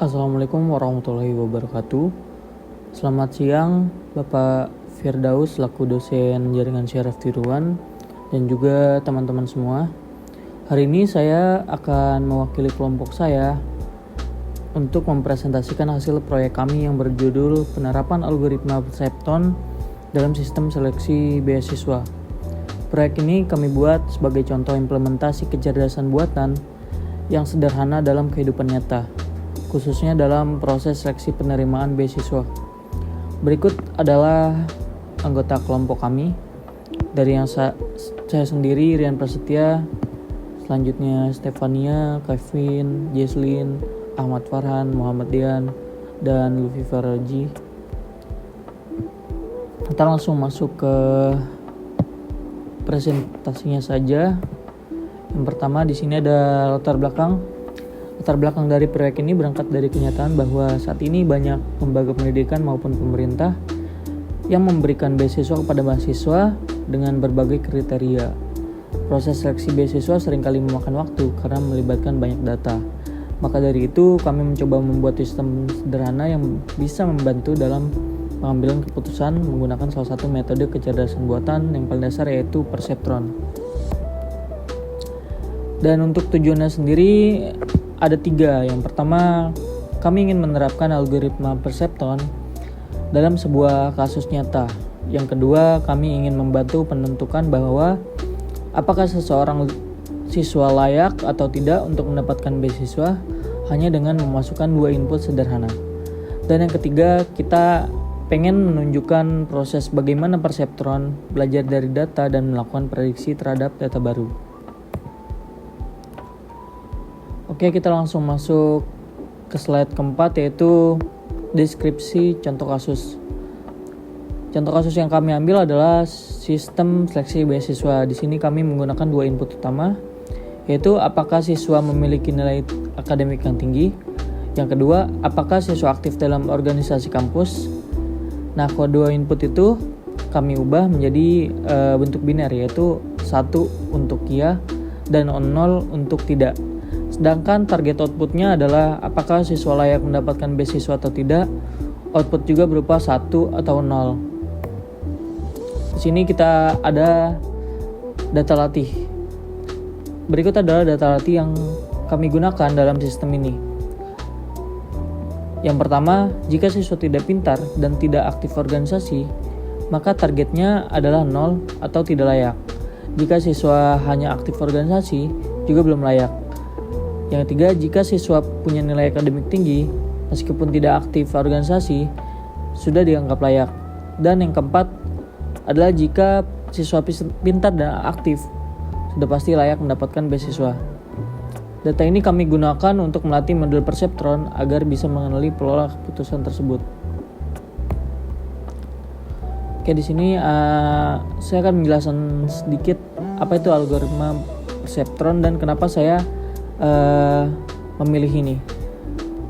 Assalamualaikum warahmatullahi wabarakatuh. Selamat siang Bapak Firdaus selaku dosen jaringan syaraf tiruan dan juga teman-teman semua. Hari ini saya akan mewakili kelompok saya untuk mempresentasikan hasil proyek kami yang berjudul penerapan algoritma Perceptron dalam sistem seleksi beasiswa. Proyek ini kami buat sebagai contoh implementasi kecerdasan buatan yang sederhana dalam kehidupan nyata, khususnya dalam proses seleksi penerimaan beasiswa. Berikut adalah anggota kelompok kami. Dari yang saya sendiri, Rian Prasetya, selanjutnya Stefania, Kevin, Jesslyn, Ahmad Farhan, Muhammad Dian, dan Lufi Faraji. Kita langsung masuk ke presentasinya saja. Yang pertama di sini ada latar belakang. Latar belakang dari proyek ini berangkat dari kenyataan bahwa saat ini banyak lembaga pendidikan maupun pemerintah yang memberikan beasiswa kepada mahasiswa dengan berbagai kriteria. Proses seleksi beasiswa seringkali memakan waktu karena melibatkan banyak data. Maka dari itu kami mencoba membuat sistem sederhana yang bisa membantu dalam pengambilan keputusan menggunakan salah satu metode kecerdasan buatan yang paling dasar, yaitu Perceptron. Dan untuk tujuannya sendiri ada 3. Yang pertama, kami ingin menerapkan algoritma Perceptron dalam sebuah kasus nyata. Yang kedua, kami ingin membantu penentukan bahwa apakah seseorang siswa layak atau tidak untuk mendapatkan beasiswa hanya dengan memasukkan 2 input sederhana. Dan yang ketiga, kita pengen menunjukkan proses bagaimana Perceptron belajar dari data dan melakukan prediksi terhadap data baru. Oke, kita langsung masuk ke slide keempat, yaitu deskripsi contoh kasus. Contoh kasus yang kami ambil adalah sistem seleksi beasiswa. Di sini kami menggunakan 2 input utama, yaitu apakah siswa memiliki nilai akademik yang tinggi. Yang kedua, apakah siswa aktif dalam organisasi kampus. Nah, kedua input itu kami ubah menjadi bentuk biner, yaitu 1 untuk iya dan 0 untuk tidak. Sedangkan target outputnya adalah apakah siswa layak mendapatkan beasiswa atau tidak. Output juga berupa 1 atau 0. Di sini kita ada data latih. Berikut adalah data latih yang kami gunakan dalam sistem ini. Yang pertama, jika siswa tidak pintar dan tidak aktif organisasi, maka targetnya adalah 0 atau tidak layak. Jika siswa hanya aktif organisasi, juga belum layak. Yang ketiga, jika siswa punya nilai akademik tinggi, meskipun tidak aktif organisasi, sudah dianggap layak. Dan yang keempat adalah jika siswa pintar dan aktif, sudah pasti layak mendapatkan beasiswa. Data ini kami gunakan untuk melatih model Perceptron agar bisa mengenali pola keputusan tersebut. Oke, di sini saya akan menjelaskan sedikit apa itu algoritma Perceptron dan kenapa saya memilih ini.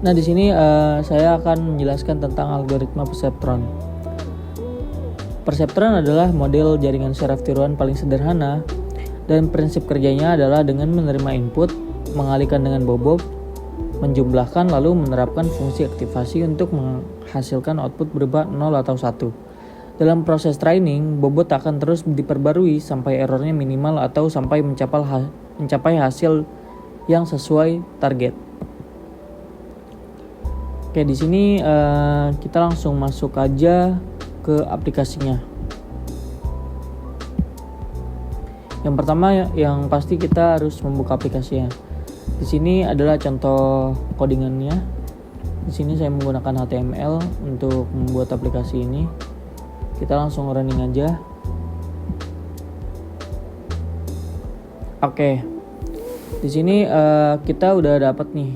Nah, di sini saya akan menjelaskan tentang algoritma Perceptron. Perceptron adalah model jaringan syaraf tiruan paling sederhana dan prinsip kerjanya adalah dengan menerima input, mengalihkan dengan bobot, menjumlahkan lalu menerapkan fungsi aktivasi untuk menghasilkan output berupa 0 atau 1. Dalam proses training, bobot akan terus diperbarui sampai errornya minimal atau sampai mencapai hasil yang sesuai target. Oke, di sini kita langsung masuk aja ke aplikasinya. Yang pertama, yang pasti kita harus membuka aplikasinya. Di sini adalah contoh codingannya. Di sini saya menggunakan HTML untuk membuat aplikasi ini. Kita langsung running aja. Oke. Di sini kita udah dapat nih.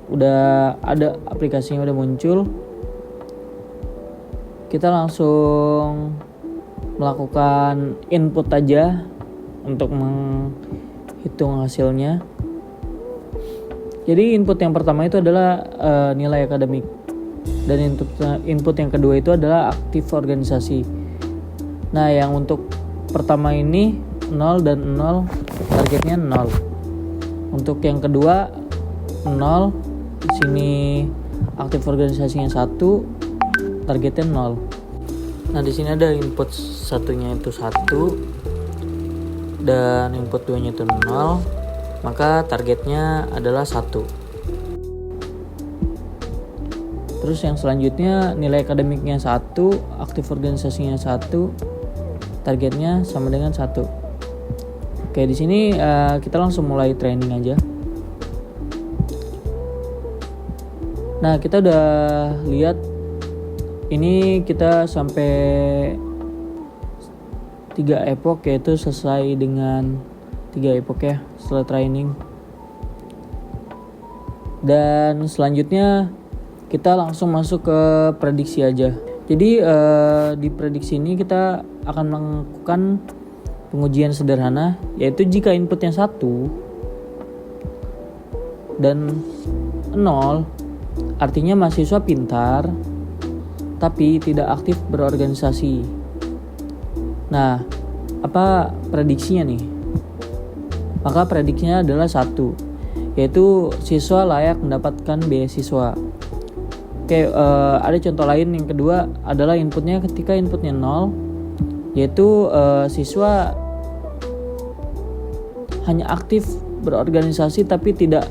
Udah ada aplikasinya, udah muncul. Kita langsung melakukan input aja untuk menghitung hasilnya. Jadi input yang pertama itu adalah nilai akademik, dan input yang kedua itu adalah aktif organisasi. Nah, yang untuk pertama ini 0 dan 0, targetnya 0. Untuk yang kedua 0, di sini aktif organisasinya 1, targetnya 0. Nah, di sini ada input satunya itu 1 dan input 2-nya itu 0, maka targetnya adalah 1. Terus yang selanjutnya nilai akademiknya 1, aktif organisasinya 1, targetnya sama dengan 1. Oke, di sini kita langsung mulai training aja. Nah, kita udah lihat ini kita sampai 3 epoch, yaitu selesai dengan 3 epoch ya setelah training. Dan selanjutnya kita langsung masuk ke prediksi aja. Jadi di prediksi ini kita akan melakukan pengujian sederhana, yaitu jika inputnya 1 dan 0, artinya mahasiswa pintar tapi tidak aktif berorganisasi. Nah, apa prediksinya nih? Maka prediksinya adalah 1, yaitu siswa layak mendapatkan beasiswa. Oke, ada contoh lain yang kedua adalah inputnya ketika inputnya 0, yaitu siswa hanya aktif berorganisasi tapi tidak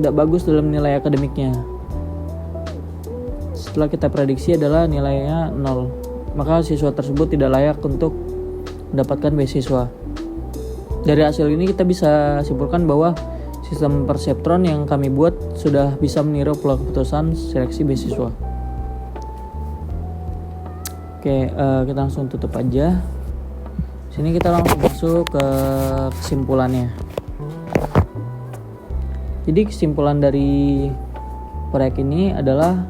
bagus dalam nilai akademiknya. Setelah kita prediksi adalah nilainya 0, maka siswa tersebut tidak layak untuk mendapatkan beasiswa. Dari hasil ini kita bisa simpulkan bahwa sistem perseptron yang kami buat sudah bisa meniru pola keputusan seleksi beasiswa. Oke, kita langsung tutup aja. Sini kita langsung masuk ke kesimpulannya. Jadi kesimpulan dari proyek ini adalah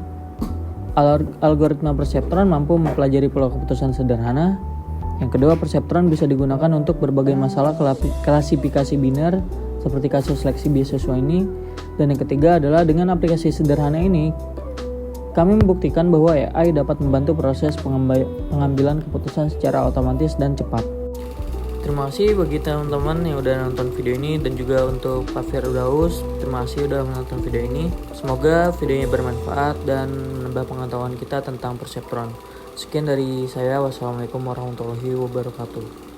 algoritma perseptron mampu mempelajari pola keputusan sederhana. Yang kedua, perseptron bisa digunakan untuk berbagai masalah klasifikasi biner seperti kasus seleksi beasiswa ini. Dan yang ketiga adalah dengan aplikasi sederhana ini kami membuktikan bahwa AI dapat membantu proses pengambilan keputusan secara otomatis dan cepat. Terima kasih bagi teman-teman yang udah nonton video ini, dan juga untuk Pak Firdaus, terima kasih udah menonton video ini. Semoga videonya bermanfaat dan menambah pengetahuan kita tentang perseptron. Sekian dari saya, wassalamualaikum warahmatullahi wabarakatuh.